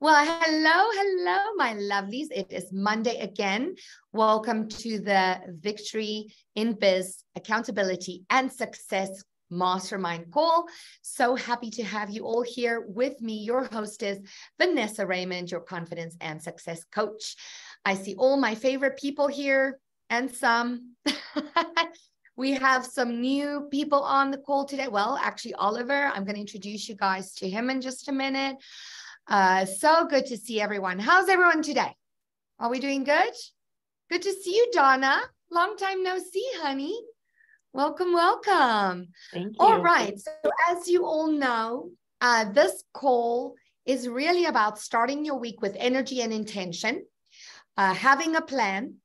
Well, hello, my lovelies. It is Monday again. Welcome to the Victory in Biz Accountability and Success Mastermind Call. So happy to have you all here with me. Your host is Vanessa Raymond, your confidence and success coach. I see all my favorite people here and some. We have some new people on the call today. Well, actually, Oliver, I'm going to introduce you guys to him in just a minute. So good to see everyone. How's everyone today? Are we doing good? Good to see you, Donna. Long time no see, honey. Welcome, welcome. Thank you. All right. So as you all know, this call is really about starting your week with energy and intention, having a plan.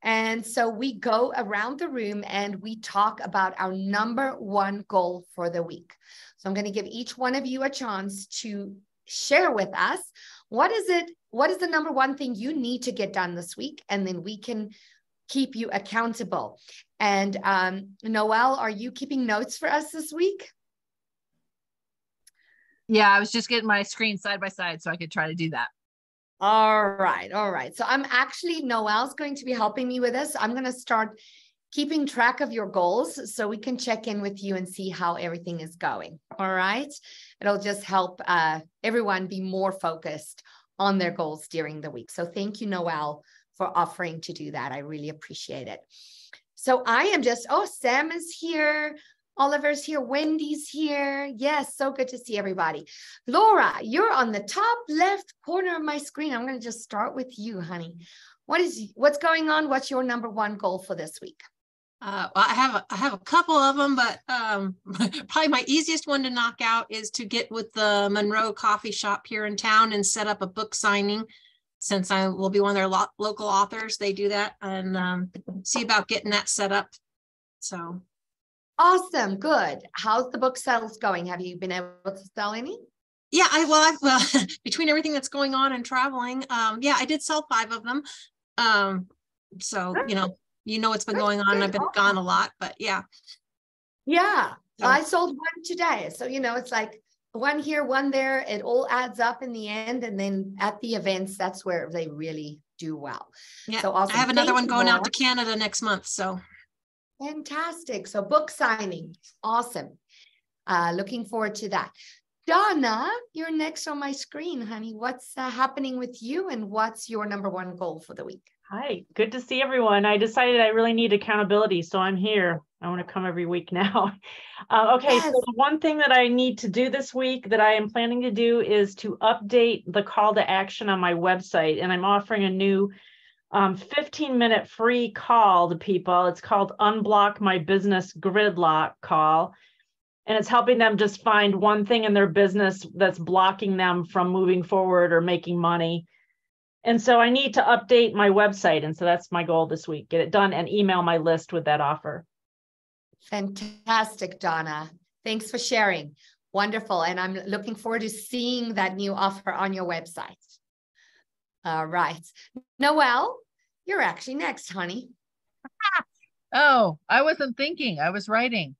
And so we go around the room and we talk about our number one goal for the week. So I'm going to give each one of you a chance to share with us what is the number one thing you need to get done this week, and then we can keep you accountable. And Noelle, are you keeping notes for us this week? Yeah, I was just getting my screen side by side so I could try to do that. All right. So Noelle's going to be helping me with this. I'm going to start keeping track of your goals so we can check in with you and see how everything is going. All right. It'll just help everyone be more focused on their goals during the week. So thank you, Noelle, for offering to do that. I really appreciate it. So Sam is here. Oliver's here. Wendy's here. Yes, so good to see everybody. Laura, you're on the top left corner of my screen. I'm going to just start with you, honey. What's going on? What's your number one goal for this week? Well, I have a couple of them, but probably my easiest one to knock out is to get with the Monroe Coffee Shop here in town and set up a book signing. Since I will be one of their local authors, they do that, and see about getting that set up. So awesome, good. How's the book sales going? Have you been able to sell any? Yeah, well, between everything that's going on and traveling, I did sell 5 of them. So you know what's been going on. I've been gone a lot, but yeah. Yeah, so I sold 1 today. So, it's like one here, one there. It all adds up in the end. And then at the events, that's where they really do well. Yeah, so awesome. I have another one going out to Canada next month. So fantastic. So book signing. Awesome. Looking forward to that. Donna, you're next on my screen, honey. What's happening with you, and what's your number one goal for the week? Hi, good to see everyone. I decided I really need accountability, so I'm here. I want to come every week now. Yes. So the one thing that I need to do this week that I am planning to do is to update the call to action on my website, and I'm offering a new 15-minute free call to people. It's called Unblock My Business Gridlock Call. And it's helping them just find one thing in their business that's blocking them from moving forward or making money. And so I need to update my website. And so that's my goal this week, get it done and email my list with that offer. Fantastic, Donna. Thanks for sharing. Wonderful. And I'm looking forward to seeing that new offer on your website. All right. Noelle, you're actually next, honey. Oh, I wasn't thinking. I was writing.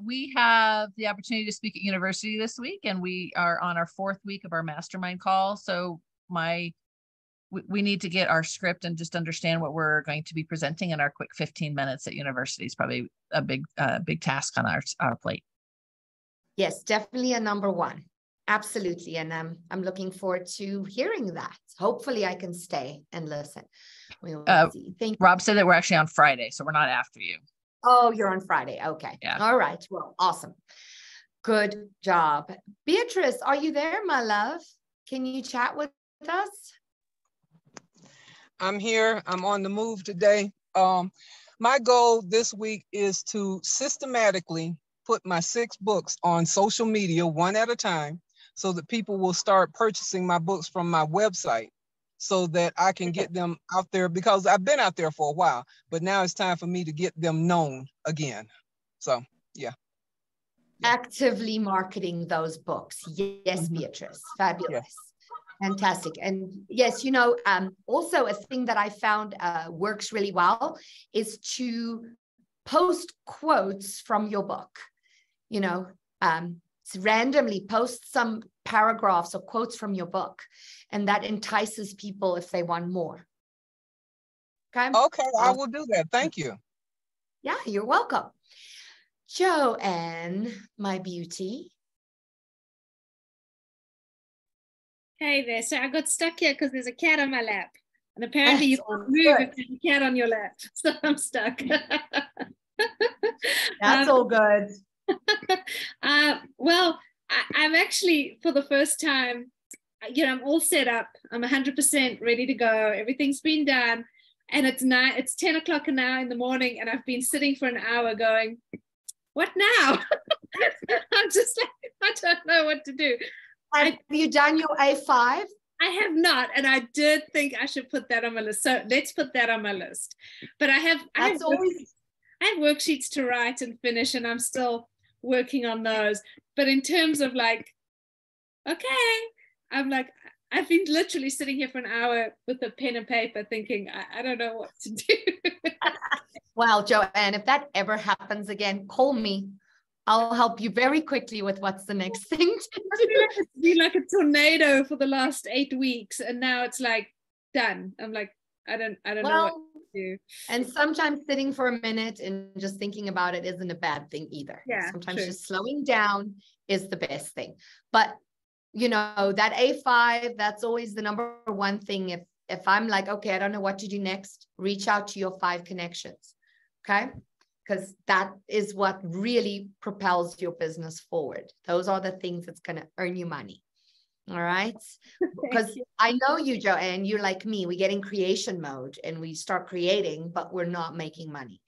We have the opportunity to speak at university this week, and we are on our 4th week of our mastermind call. So we need to get our script and just understand what we're going to be presenting in our quick 15 minutes at university is probably a big task on our plate. Yes, definitely a number one. Absolutely. And I'm looking forward to hearing that. Hopefully I can stay and listen. We will see. Thank you. Rob said that we're actually on Friday, so we're not after you. Oh, you're on Friday. Okay. Yeah. All right. Well, awesome. Good job. Beatrice, are you there, my love? Can you chat with us? I'm here. I'm on the move today. My goal this week is to systematically put my 6 books on social media one at a time so that people will start purchasing my books from my website so that I can get them out there, because I've been out there for a while, but now it's time for me to get them known again. So, yeah. Actively marketing those books. Yes, Beatrice. Fabulous. Yes. Fantastic. And yes, also a thing that I found works really well is to post quotes from your book, randomly post some paragraphs or quotes from your book, and that entices people if they want more. Okay. Okay, I will do that. Thank you. Yeah, you're welcome. Joanne, my beauty. Hey there. So I got stuck here because there's a cat on my lap. And apparently you can't move if there's a cat on your lap. So I'm stuck. That's all good. Well, I'm actually, for the first time, I'm all set up. I'm 100% ready to go. Everything's been done. And it's 10 o'clock now in the morning, and I've been sitting for an hour going, what now? I'm just like, I don't know what to do. Have you done your A5? I have not, and I did think I should put that on my list. So let's put that on my list. But I have worksheets to write and finish, and I'm still working on those. But in terms of like, okay, I'm like, I've been literally sitting here for an hour with a pen and paper thinking, I don't know what to do. Well, Joanne, if that ever happens again, call me. I'll help you very quickly with what's the next thing to do. I feel like it's been like a tornado for the last 8 weeks, and now it's like done. I'm like, I don't know what to do. And sometimes sitting for a minute and just thinking about it isn't a bad thing either. Yeah, sometimes just slowing down is the best thing. But that A5, that's always the number one thing. If I'm like, okay, I don't know what to do next, reach out to your 5 connections. Okay. Because that is what really propels your business forward. Those are the things that's going to earn you money. All right. Because I know you, Joanne, you're like me. We get in creation mode and we start creating, but we're not making money.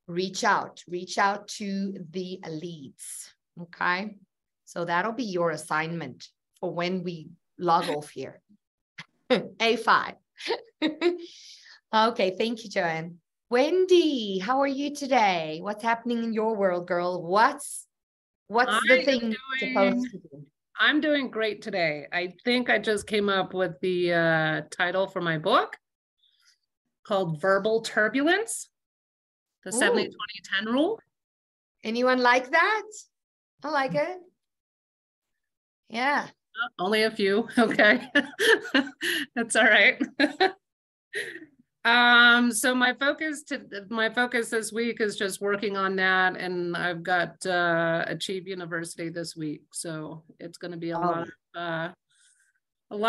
Reach out to the leads. Okay. So that'll be your assignment for when we log off here. A5. Okay. Thank you, Joanne. Wendy, how are you today? What's happening in your world, girl? What's the thing supposed to do? I'm doing great today. I think I just came up with the title for my book called Verbal Turbulence, the 70-20-10 rule. Anyone like that? I like it. Yeah. Only a few. Okay. That's all right. So my focus this week is just working on that, and I've got Achieve University this week, so it's going to be a lot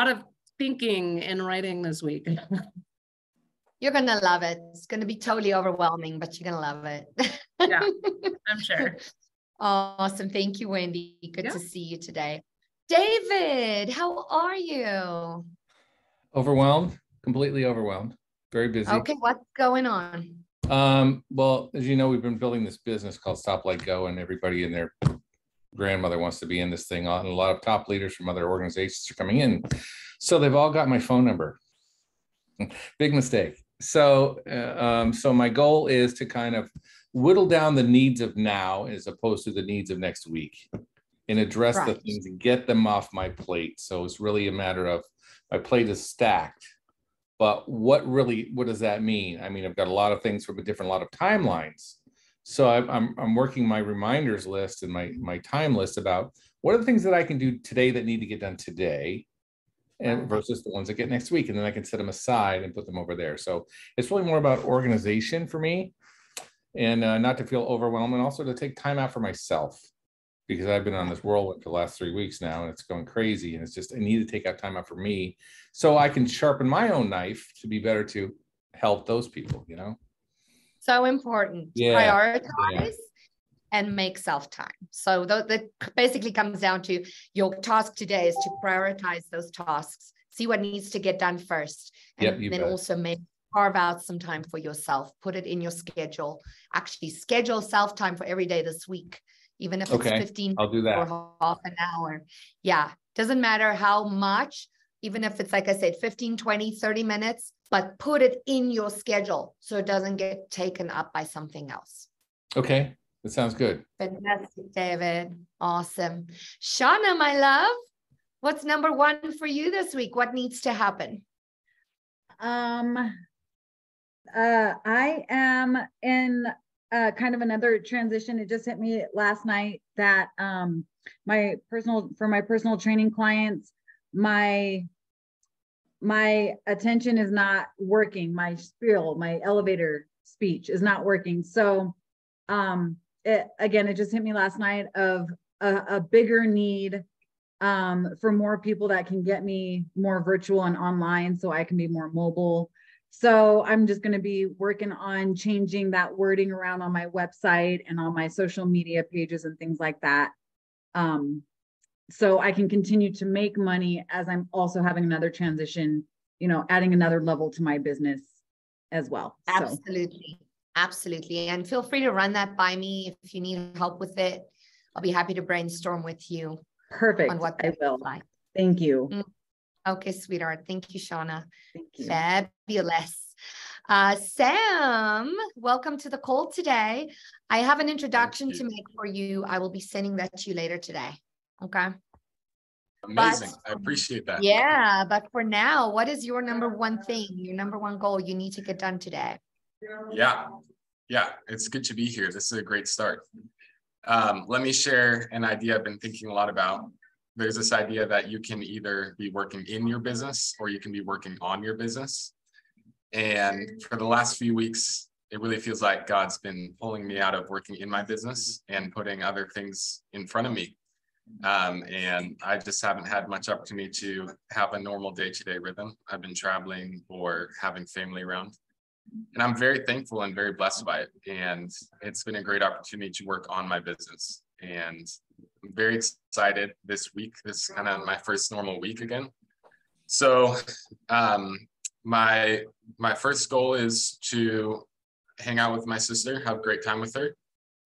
of thinking and writing this week. You're going to love it. It's going to be totally overwhelming, but you're going to love it. Yeah, I'm sure. Awesome. Thank you, Wendy. Good to see you today. David, how are you? Overwhelmed, completely overwhelmed. Very busy. Okay, what's going on? Well, as you know, we've been building this business called Stop Let Go, and everybody and their grandmother wants to be in this thing. And a lot of top leaders from other organizations are coming in. So they've all got my phone number. Big mistake. So my goal is to kind of whittle down the needs of now as opposed to the needs of next week, and address the things and get them off my plate. So it's really a matter of my plate is stacked. But what does that mean? I mean, I've got a lot of things from a lot of timelines. So I'm working my reminders list and my time list about what are the things that I can do today that need to get done today, and versus the ones that get next week. And then I can set them aside and put them over there. So it's really more about organization for me, and not to feel overwhelmed, and also to take time out for myself, because I've been on this whirlwind for the last 3 weeks now, and it's going crazy. And it's just, I need to take out time out for me so I can sharpen my own knife to be better to help those people, So important. Prioritize and make self-time. So that basically comes down to your task today is to prioritize those tasks, see what needs to get done first, and then also carve out some time for yourself, put it in your schedule, actually schedule self-time for every day this week. Even if it's 15 I'll do that. Or half an hour. Yeah. Doesn't matter how much, even if it's, like I said, 15, 20, 30 minutes, but put it in your schedule so it doesn't get taken up by something else. Okay. That sounds good. Fantastic, David. Awesome. Shauna, my love, what's number 1 for you this week? What needs to happen? I am in kind of another transition. It just hit me last night that my personal training clients, my attention is not working. My spiel, my elevator speech is not working. So it just hit me last night of a bigger need for more people that can get me more virtual and online so I can be more mobile. So I'm just going to be working on changing that wording around on my website and on my social media pages and things like that. So I can continue to make money as I'm also having another transition, adding another level to my business as well. Absolutely. Absolutely. And feel free to run that by me if you need help with it. I'll be happy to brainstorm with you. Perfect. On what I will. Like. Thank you. Okay, sweetheart. Thank you, Shauna. Thank you. Fabulous. Sam, welcome to the call today. I have an introduction to make for you. I will be sending that to you later today. Okay. Amazing. I appreciate that. Yeah. But for now, what is your number one thing, your number one goal you need to get done today? Yeah. It's good to be here. This is a great start. Let me share an idea I've been thinking a lot about. There's this idea that you can either be working in your business or you can be working on your business. And for the last few weeks, it really feels like God's been pulling me out of working in my business and putting other things in front of me. And I just haven't had much opportunity to have a normal day-to-day rhythm. I've been traveling or having family around. And I'm very thankful and very blessed by it. And it's been a great opportunity to work on my business. And I'm very excited this week. This is kind of my first normal week again. So my first goal is to hang out with my sister, have a great time with her.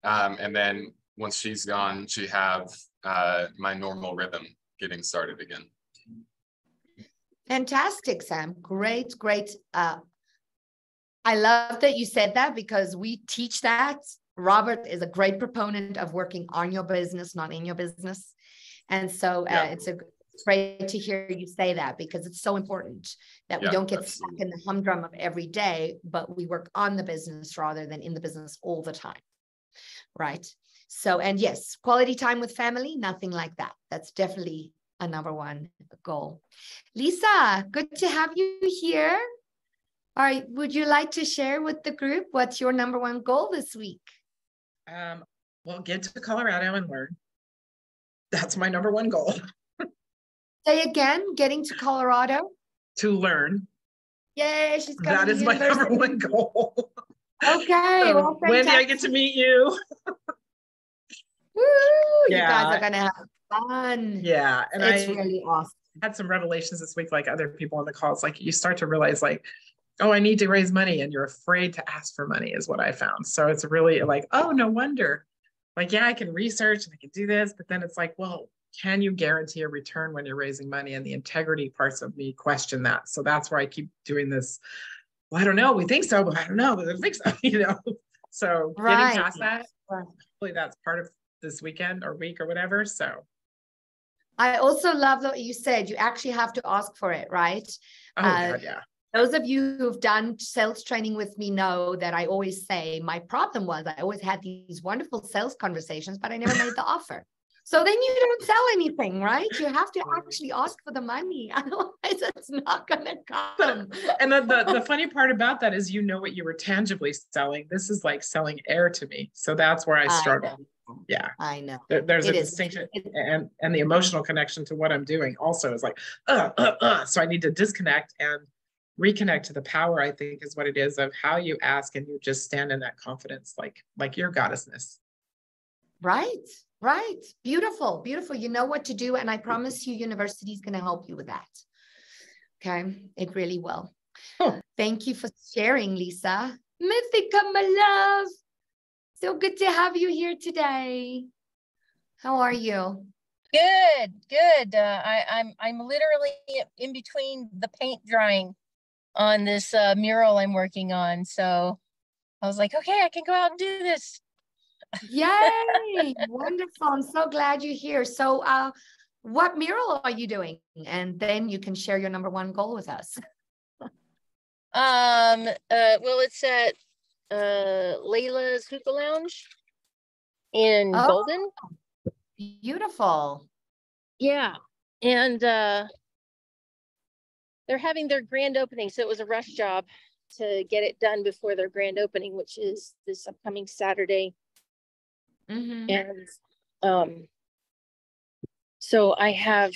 And then once she's gone, to have my normal rhythm getting started again. Fantastic, Sam. Great. I love that you said that because we teach that. Robert is a great proponent of working on your business, not in your business. And so it's great to hear you say that because it's so important that we don't get stuck in the humdrum of every day, but we work on the business rather than in the business all the time. Right. So, and yes, quality time with family, nothing like that. That's definitely a number one goal. Lisa, good to have you here. All right. Would you like to share with the group what's your number one goal this week? Well, get to Colorado and learn. That's my number one goal. Say again, getting to Colorado. To learn. Yay, she's got that is my number one goal. Okay. So, well, Wendy, I get to meet you. Woo, you guys are gonna have fun. Yeah. And it's really awesome. I had some revelations this week, like other people on the calls, like you start to realize like, oh, I need to raise money. And you're afraid to ask for money is what I found. So it's really like, oh, no wonder. Like, yeah, I can research and I can do this, but then it's like, well, can you guarantee a return when you're raising money? And the integrity parts of me question that. So that's where I keep doing this. Well, I don't know. We think so, but I don't know. But I think so, So getting past that, hopefully that's part of this weekend or week or whatever. So I also love what you said. You actually have to ask for it, right? Oh, God, yeah. Those of you who've done sales training with me know that I always say my problem was I always had these wonderful sales conversations, but I never made the offer. So then you don't sell anything, right? You have to actually ask for the money. Otherwise, it's not going to come. And the funny part about that is, what you were tangibly selling. This is like selling air to me. So that's where I struggle. Yeah. I know. There's a distinction and the emotional connection to what I'm doing also is like, So I need to disconnect and reconnect to the power, I think, is what it is of how you ask and you just stand in that confidence, like your goddessness. Right. Beautiful. You know what to do. And I promise you, university is going to help you with that. Okay. It really will. Oh. Thank you for sharing, Lisa. Mythica, my love. So good to have you here today. How are you? Good. I'm literally in between the paint drying on this mural I'm working on. So I was like, okay, I can go out and do this. Yay! Wonderful. I'm so glad you're here. So what mural are you doing? And then you can share your number one goal with us. Well, it's at Layla's Hookah Lounge in Oh, Golden. beautiful. Yeah. And they're having their grand opening. So it was a rush job to get it done before their grand opening, which is this upcoming Saturday. Mm-hmm. And so I have.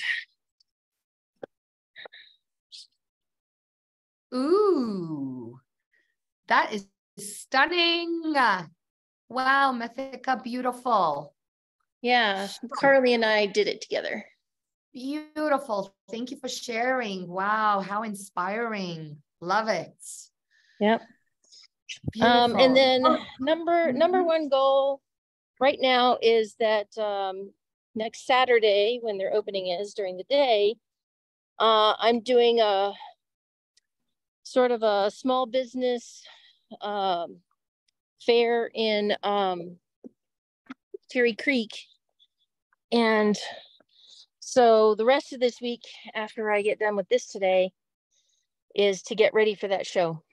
Ooh, that is stunning. Wow, Mythica, beautiful. Yeah, Carly and I did it together. Beautiful. Thank you for sharing. Wow, how inspiring. Love it. Yep. Beautiful. And then number one goal right now is that next Saturday, when their opening is during the day, I'm doing a sort of a small business fair in Cherry Creek. And so the rest of this week, after I get done with this today, is to get ready for that show.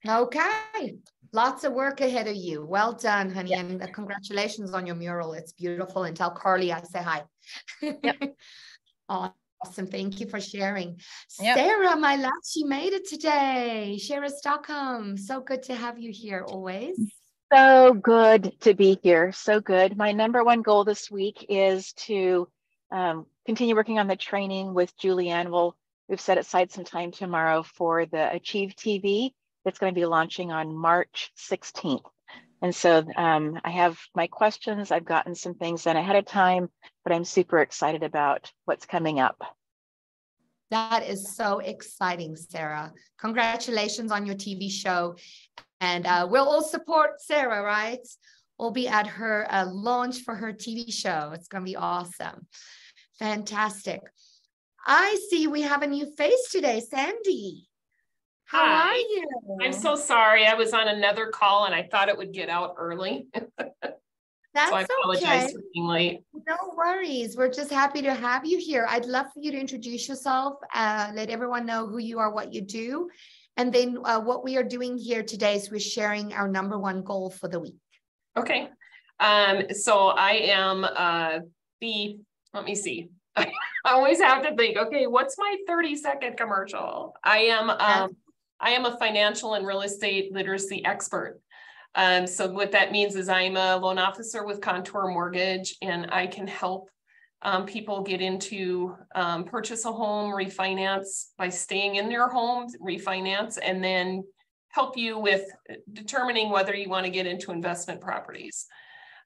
Okay. Lots of work ahead of you. Well done, honey. Yeah. And congratulations on your mural. It's beautiful. And tell Carly I say hi. Yep. Awesome. Thank you for sharing. Yep. Sarah, my love, she made it today. Sarah Stockholm. So good to have you here always. So good to be here. So good. My number one goal this week is to continue working on the training with Julianne. We've set aside some time tomorrow for the Achieve TV that's going to be launching on March 16th. And so I have my questions. I've gotten some things done ahead of time, but I'm super excited about what's coming up. That is so exciting, Sarah. Congratulations on your TV show. And we'll all support Sarah, right? We'll be at her launch for her TV show. It's going to be awesome. Fantastic. I see we have a new face today, Sandy. How Hi. are you? I'm so sorry. I was on another call and I thought it would get out early. That's so I apologize okay. for being late. No worries. We're just happy to have you here. I'd love for you to introduce yourself, let everyone know who you are, what you do. And then what we are doing here today is we're sharing our number one goal for the week. Okay. So I am let me see. I always have to think, okay, what's my 30-second commercial? I am a financial and real estate literacy expert. So what that means is I'm a loan officer with Contour Mortgage, and I can help people get into purchase a home, refinance by staying in their home, refinance, and then help you with determining whether you want to get into investment properties.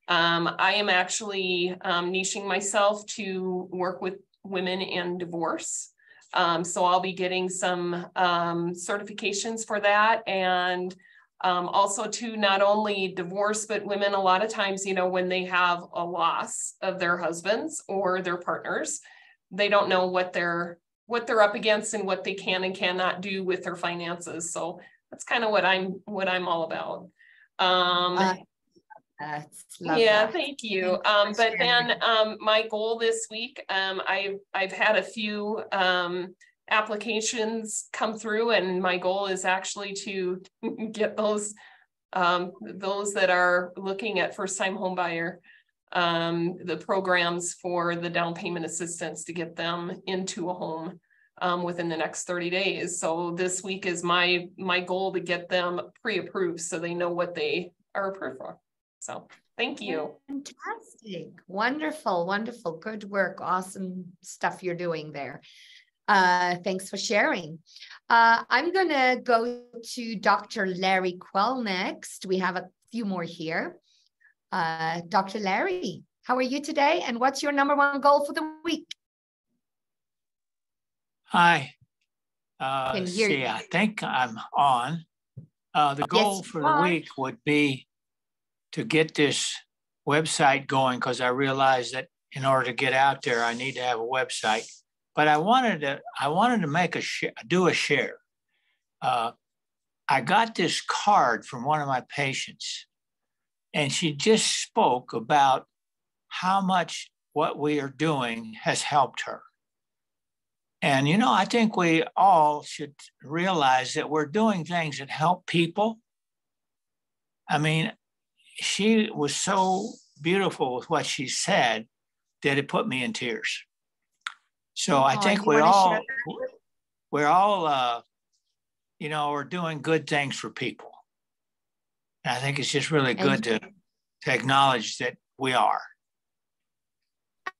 I am actually niching myself to work with women in divorce. So I'll be getting some certifications for that, and also to not only divorce, but women, a lot of times, you know, when they have a loss of their husbands or their partners, they don't know what they're up against and what they can and cannot do with their finances. So that's kind of what I'm all about. Yeah, thank you. But then my goal this week, I've had a few applications come through, and my goal is actually to get those that are looking at first-time home buyer, the programs for the down payment assistance, to get them into a home within the next 30 days. So this week is my goal to get them pre-approved so they know what they are approved for. So thank you. Fantastic. Wonderful, wonderful. Good work. Awesome stuff you're doing there. Thanks for sharing. I'm going to go to Dr. Larry Quell next. We have a few more here. Dr. Larry, how are you today? And what's your number one goal for the week? Hi. I think I'm on. The goal for the week would be to get this website going, because I realized that in order to get out there, I need to have a website. But I wanted to make do a share. I got this card from one of my patients, and she just spoke about how much what we are doing has helped her. And, you know, I think we all should realize that we're doing things that help people, I mean, she was so beautiful with what she said that it put me in tears. So I think we're all, you know, are doing good things for people. And I think it's just really good to acknowledge that we are.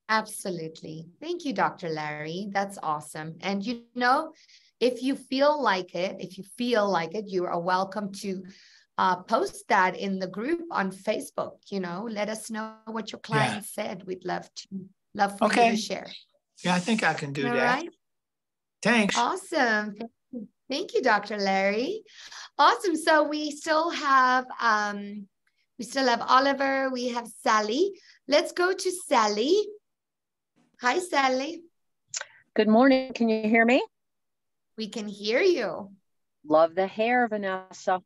Absolutely. Thank you, Dr. Larry. That's awesome. And you know, if you feel like it, you are welcome to post that in the group on Facebook. You know, let us know what your clients said. We'd love for you to share. Yeah, I think I can do All that. right. Thanks. Awesome. Thank you, Dr. Larry. Awesome. So we still have Oliver. We have Sally. Let's go to Sally. Hi, Sally. Good morning. Can you hear me? We can hear you. Love the hair, Vanessa.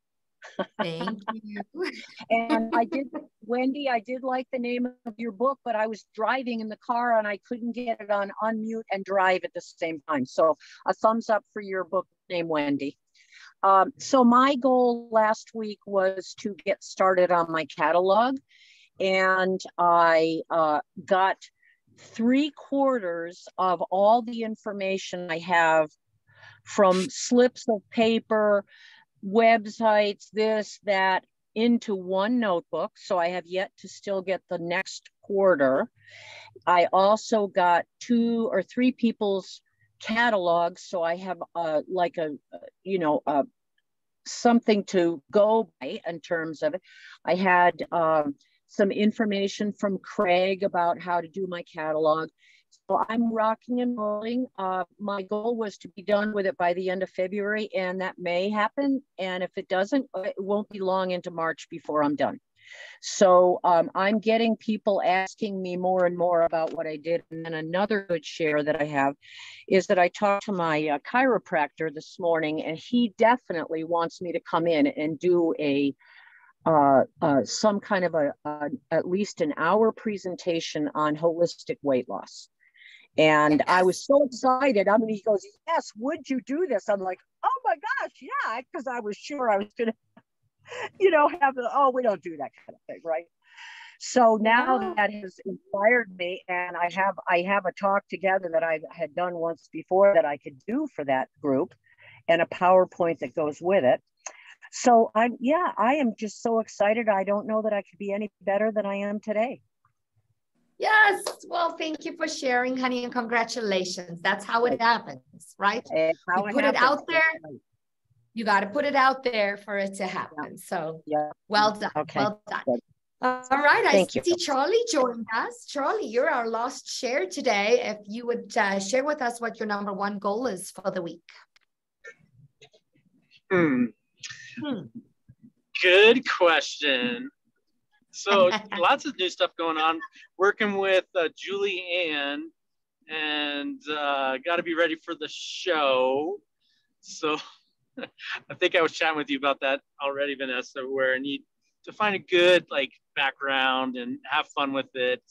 Thank you. And Wendy, I did like the name of your book, but I was driving in the car and I couldn't get it on unmute and drive at the same time. So a thumbs up for your book name, Wendy. So my goal last week was to get started on my catalog, and I got 3/4 of all the information I have from slips of paper, websites, this, that, into one notebook. So I have yet to still get the next quarter. I also got 2 or 3 people's catalogs. So I have something to go by in terms of it. I had some information from Craig about how to do my catalog. So I'm rocking and rolling. My goal was to be done with it by the end of February, and that may happen. And if it doesn't, it won't be long into March before I'm done. So I'm getting people asking me more and more about what I did. And then another good share that I have is that I talked to my chiropractor this morning, and he definitely wants me to come in and do some kind of at least an hour presentation on holistic weight loss. And I was so excited. I mean, he goes, yes, would you do this? I'm like, oh my gosh, yeah, because I was sure I was going to, have we don't do that kind of thing, right? So now that has inspired me, and I have a talk together that I had done once before that I could do for that group, and a PowerPoint that goes with it. So I am just so excited. I don't know that I could be any better than I am today. Yes. Well, thank you for sharing, honey, and congratulations. That's how it happens, right? You put it out there. You got to put it out there for it to happen. So well done. Okay. Well done. All right. Thank you. See Charlie joined us. Charlie, you're our last share today. If you would share with us what your #1 goal is for the week. Good question. So lots of new stuff going on. Working with Julie Ann, and got to be ready for the show. So I think I was chatting with you about that already, Vanessa, where I need to find a good background and have fun with it.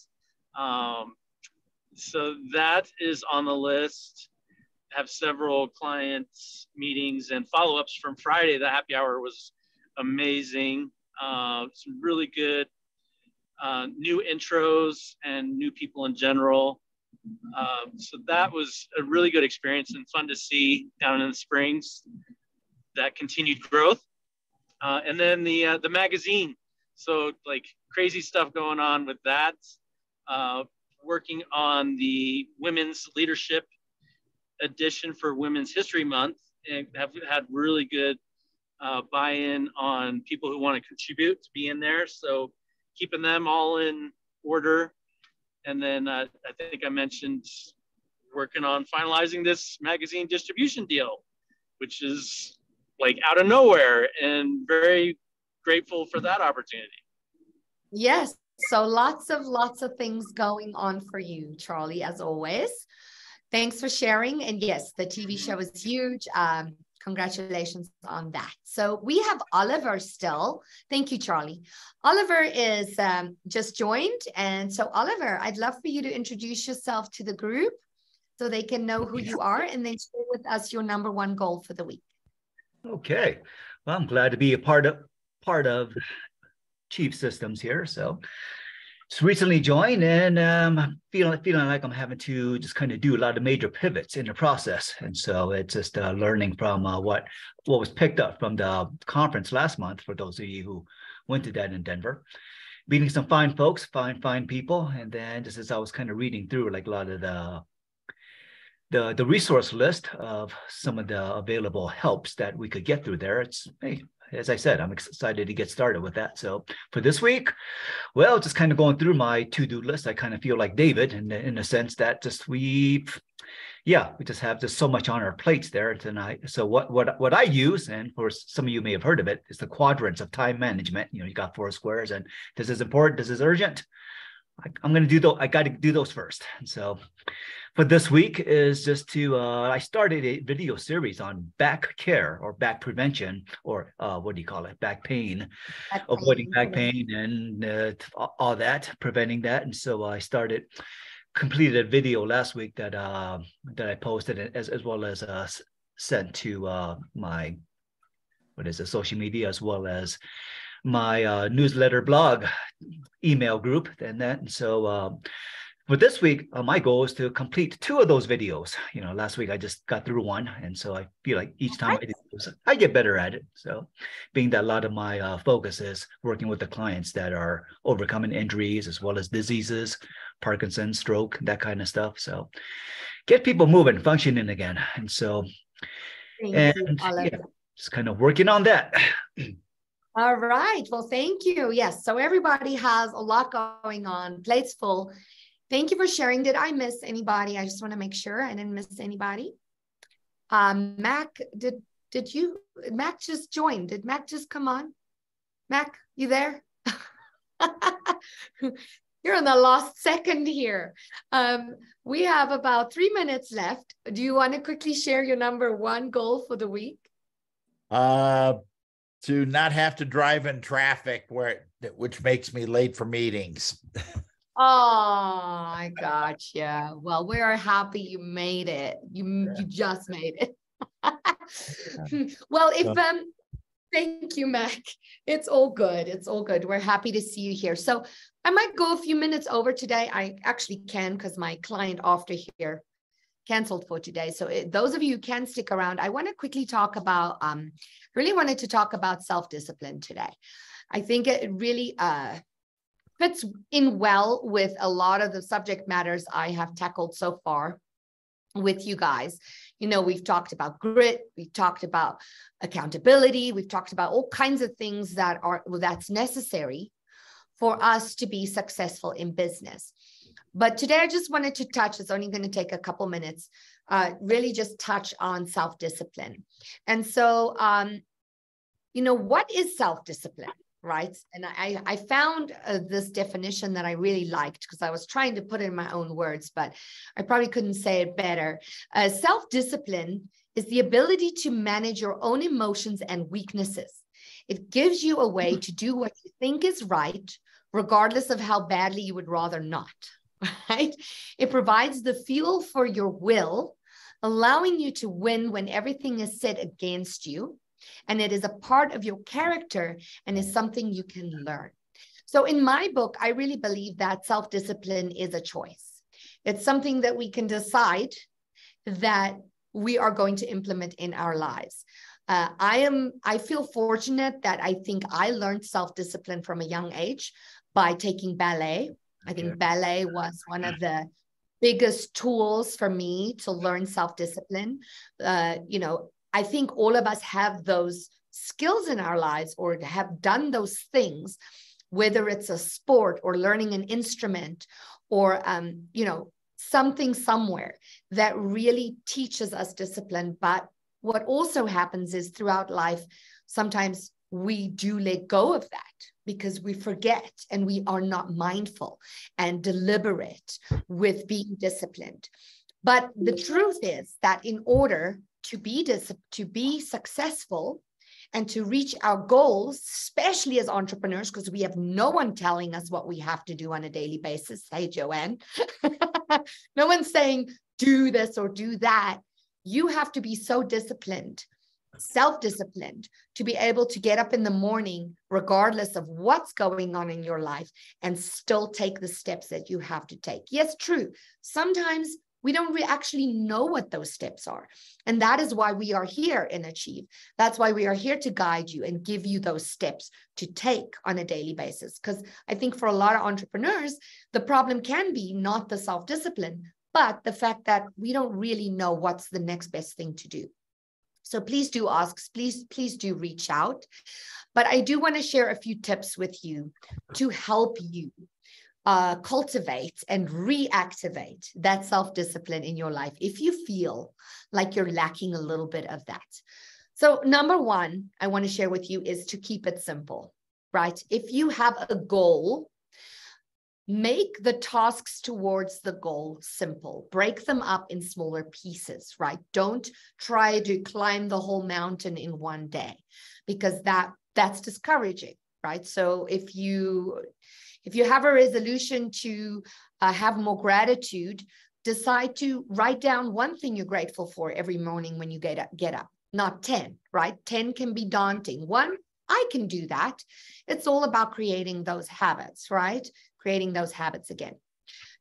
So that is on the list. Have several clients meetings and follow-ups from Friday. The happy hour was amazing. Some really good new intros and new people in general. So that was a really good experience and fun to see down in the Springs, that continued growth. And then the magazine. So crazy stuff going on with that. Working on the women's leadership edition for Women's History Month, and have had really good buy-in on people who want to contribute to be in there. So keeping them all in order. And then I think I mentioned working on finalizing this magazine distribution deal, which is out of nowhere, and very grateful for that opportunity. Yes. So lots of things going on for you, Charlie, as always. Thanks for sharing. And yes, the TV show is huge. Congratulations on that. So we have Oliver still. Thank you, Charlie. Oliver is just joined. And so Oliver, I'd love for you to introduce yourself to the group so they can know who you are, and then share with us your #1 goal for the week. Okay. Well, I'm glad to be a part of chief systems here. So just recently joined, and I'm feeling like I'm having to just kind of do a lot of major pivots in the process. And so it's just learning from what was picked up from the conference last month, for those of you who went to that in Denver, meeting some fine folks, fine people. And then just as I was kind of reading through like a lot of the resource list of some of the available helps that we could get through there, it's, hey, as I said, I'm excited to get started with that. So for this week, well, just kind of going through my to-do list, I kind of feel like David in the sense that just we just have just so much on our plates there tonight. So what I use, and for some of you may have heard of it, is the quadrants of time management. You know, you got 4 squares, and this is important, this is urgent. I'm going to do those. I got to do those first. And so for this week is just to, I started a video series on back care or back prevention, or what do you call it? Back pain, avoiding back pain and all that, preventing that. And so I completed a video last week that I posted as well as sent to my, social media, as well as my newsletter blog email group and that. And so for this week, my goal is to complete 2 of those videos. You know, last week I just got through 1. And so I feel like each time I do this, I get better at it. So being that a lot of my focus is working with the clients that are overcoming injuries as well as diseases, Parkinson's, stroke, that kind of stuff. So get people moving, functioning again. And so, just kind of working on that. All right. Well, thank you. Yes. So everybody has a lot going on, plates full. Thank you for sharing. Did I miss anybody? I just want to make sure I didn't miss anybody. Mac, Mac just joined. Did Mac just come on? Mac, you there? You're in the last second here. We have about 3 minutes left. Do you want to quickly share your number 1 goal for the week? To not have to drive in traffic which makes me late for meetings. Oh, I gotcha. Well, we are happy you made it. You just made it. Well, thank you, Mac. It's all good. It's all good. We're happy to see you here. So I might go a few minutes over today. I actually can, because my client after here canceled for today. So those of you who can stick around, I want to quickly talk about, really wanted to talk about self-discipline today. I think it really fits in well with a lot of the subject matters I have tackled so far with you guys. You know, we've talked about grit, we've talked about accountability, we've talked about all kinds of things that's necessary for us to be successful in business. But today I just wanted to touch, it's only going to take a couple minutes, really just touch on self-discipline. And so, you know, what is self-discipline, right? And I found this definition that I really liked, because I was trying to put it in my own words, but I probably couldn't say it better. Self-discipline is the ability to manage your own emotions and weaknesses. It gives you a way to do what you think is right, regardless of how badly you would rather not. Right? It provides the fuel for your will, allowing you to win when everything is set against you. And it is a part of your character and is something you can learn. So in my book, I really believe that self-discipline is a choice. It's something that we can decide that we are going to implement in our lives. I feel fortunate that I think I learned self-discipline from a young age by taking ballet. I think ballet was one of the biggest tools for me to learn self-discipline. You know, I think all of us have those skills in our lives or have done those things, whether it's a sport or learning an instrument or, you know, something somewhere that really teaches us discipline. But what also happens is throughout life, sometimes we do let go of that because we forget and we are not mindful and deliberate with being disciplined. But the truth is that in order to be successful and to reach our goals, especially as entrepreneurs, because we have no one telling us what we have to do on a daily basis. Hey, Joanne, no one's saying do this or do that. You have to be so disciplined self-disciplined to be able to get up in the morning, regardless of what's going on in your life, and still take the steps that you have to take. Yes, true. Sometimes we don't actually know what those steps are. And that is why we are here in Achieve. That's why we are here to guide you and give you those steps to take on a daily basis. Because I think for a lot of entrepreneurs, the problem can be not the self-discipline, but the fact that we don't really know what's the next best thing to do. So please do ask, please do reach out. But I do want to share a few tips with you to help you cultivate and reactivate that self-discipline in your life if you feel like you're lacking a little bit of that. So number one, I want to share with you is to keep it simple, right? If you have a goal, make the tasks towards the goal simple. Break them up in smaller pieces, right? Don't try to climb the whole mountain in one day, because that's discouraging, right? So if you have a resolution to have more gratitude, decide to write down one thing you're grateful for every morning when you get up, not 10, right? 10 can be daunting. One, I can do that. It's all about creating those habits, right? Creating those habits again.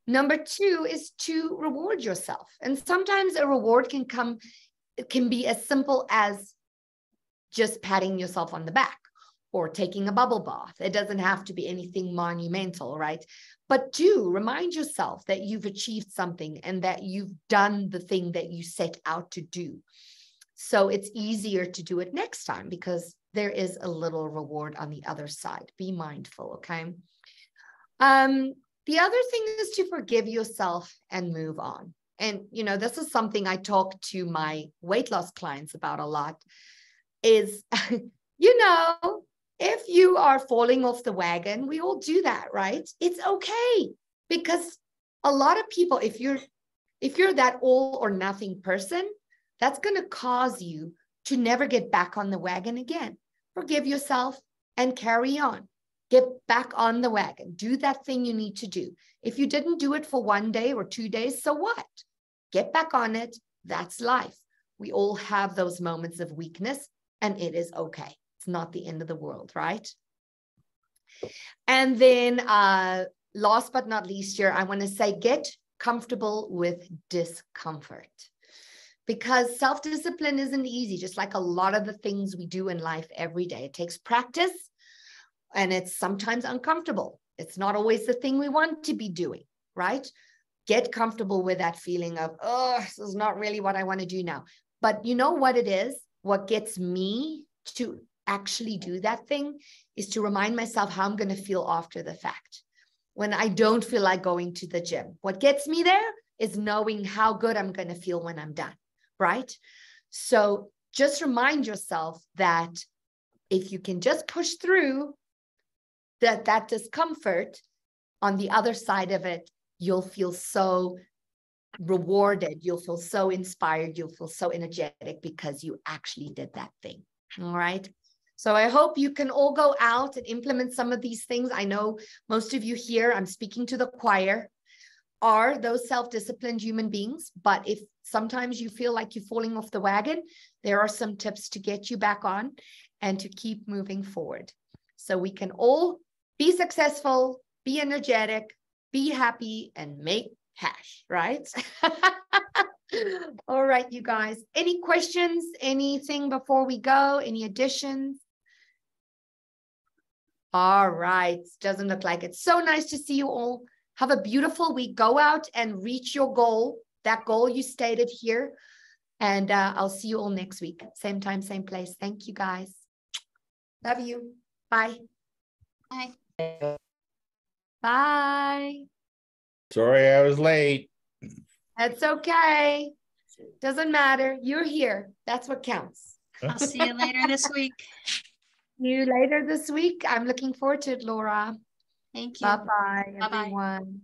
Number two is to reward yourself. And sometimes a reward can be as simple as just patting yourself on the back or taking a bubble bath. It doesn't have to be anything monumental, right? But do remind yourself that you've achieved something and that you've done the thing that you set out to do. So it's easier to do it next time because there is a little reward on the other side. Be mindful, okay? The other thing is to forgive yourself and move on. And, you know, this is something I talk to my weight loss clients about a lot is, you know, if you are falling off the wagon, we all do that, right? It's okay, because a lot of people, if you're that all or nothing person, that's going to cause you to never get back on the wagon again. Forgive yourself and carry on. Get back on the wagon. Do that thing you need to do. If you didn't do it for 1 day or 2 days, so what? Get back on it. That's life. We all have those moments of weakness, and it is okay. It's not the end of the world, right? And then last but not least here, I want to say, get comfortable with discomfort. Because self-discipline isn't easy, just like a lot of the things we do in life every day. It takes practice, and it's sometimes uncomfortable. It's not always the thing we want to be doing, right? Get comfortable with that feeling of, oh, this is not really what I want to do now. But you know what it is? What gets me to actually do that thing is to remind myself how I'm going to feel after the fact. When I don't feel like going to the gym, what gets me there is knowing how good I'm going to feel when I'm done, right? So just remind yourself that if you can just push through that discomfort, on the other side of it, you'll feel so rewarded. You'll feel so inspired. You'll feel so energetic because you actually did that thing. All right. So I hope you can all go out and implement some of these things. I know most of you here, I'm speaking to the choir, are those self-disciplined human beings. But if sometimes you feel like you're falling off the wagon, there are some tips to get you back on and to keep moving forward. So we can all be successful, be energetic, be happy, and make cash, right? All right, you guys. Any questions? Anything before we go? Any additions? All right. Doesn't look like it. So nice to see you all. Have a beautiful week. Go out and reach your goal, that goal you stated here. And I'll see you all next week. Same time, same place. Thank you, guys. Love you. Bye. Bye. Bye. Sorry I was late. That's okay. Doesn't matter. You're here. That's what counts. I'll see you later this week. See you later this week. I'm looking forward to it, Laura. Thank you. Bye-bye, Bye-bye. everyone.